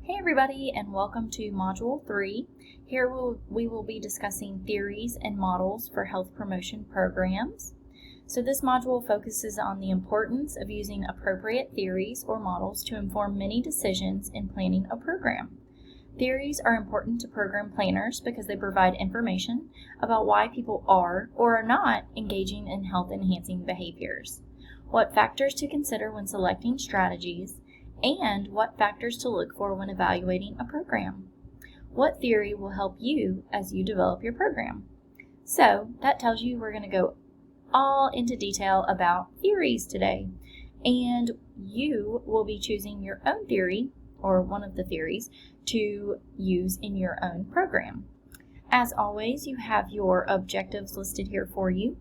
Hey everybody, and welcome to Module 3. Here we will be discussing theories and models for health promotion programs. So this module focuses on the importance of using appropriate theories or models to inform many decisions in planning a program. Theories are important to program planners because they provide information about why people are or are not engaging in health-enhancing behaviors, what factors to consider when selecting strategies, and what factors to look for when evaluating a program. What theory will help you as you develop your program? So that tells you we're going to go all into detail about theories today. And you will be choosing your own theory, or one of the theories, to use in your own program. As always, you have your objectives listed here for you,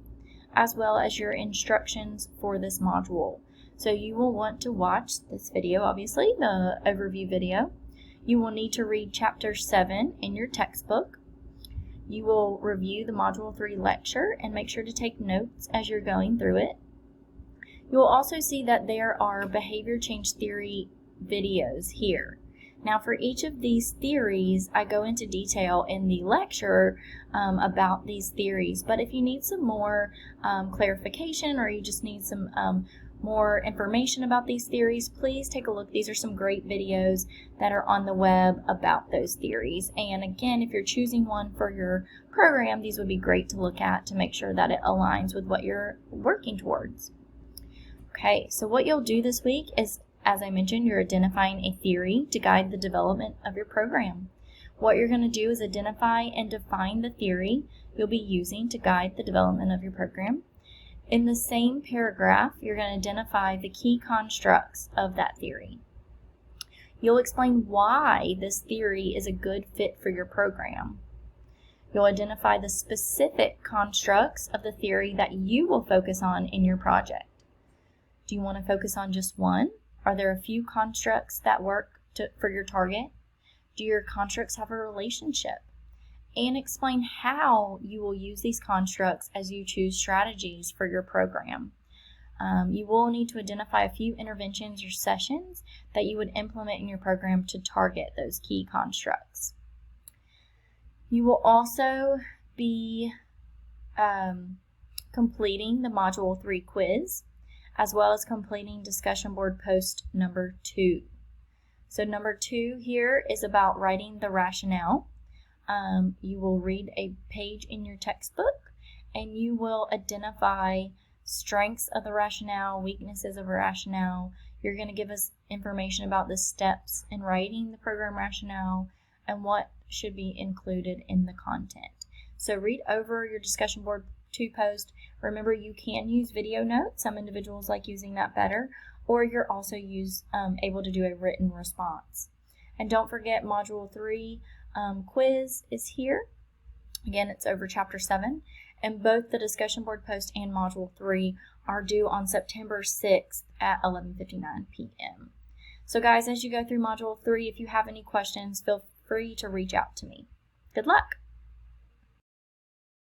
as well as your instructions for this module. So you will want to watch this video, obviously, the overview video. You will need to read Chapter 7 in your textbook. You will review the Module 3 lecture and make sure to take notes as you're going through it. You will also see that there are behavior change theory videos here. Now for each of these theories, I go into detail in the lecture about these theories, but if you need some more clarification or you just need some more information about these theories, please take a look. These are some great videos that are on the web about those theories. And again, if you're choosing one for your program, these would be great to look at to make sure that it aligns with what you're working towards. Okay, so what you'll do this week is, as I mentioned, you're identifying a theory to guide the development of your program. What you're going to do is identify and define the theory you'll be using to guide the development of your program. In the same paragraph, you're going to identify the key constructs of that theory. You'll explain why this theory is a good fit for your program. You'll identify the specific constructs of the theory that you will focus on in your project. Do you want to focus on just one? Are there a few constructs that work for your target? Do your constructs have a relationship? And explain how you will use these constructs as you choose strategies for your program. You will need to identify a few interventions or sessions that you would implement in your program to target those key constructs. You will also be completing the Module 3 quiz, as well as completing discussion board post number 2. So number 2 here is about writing the rationale. You will read a page in your textbook and you will identify strengths of the rationale, weaknesses of a rationale. You're going to give us information about the steps in writing the program rationale and what should be included in the content. So read over your discussion board 2 post. Remember, you can use video notes. Some individuals like using that better, or you're also able to do a written response. And don't forget, Module 3 quiz is here. Again, it's over Chapter 7, and both the discussion board post and Module 3 are due on September 6th at 11:59 p.m. So guys, as you go through Module 3, if you have any questions, feel free to reach out to me. Good luck!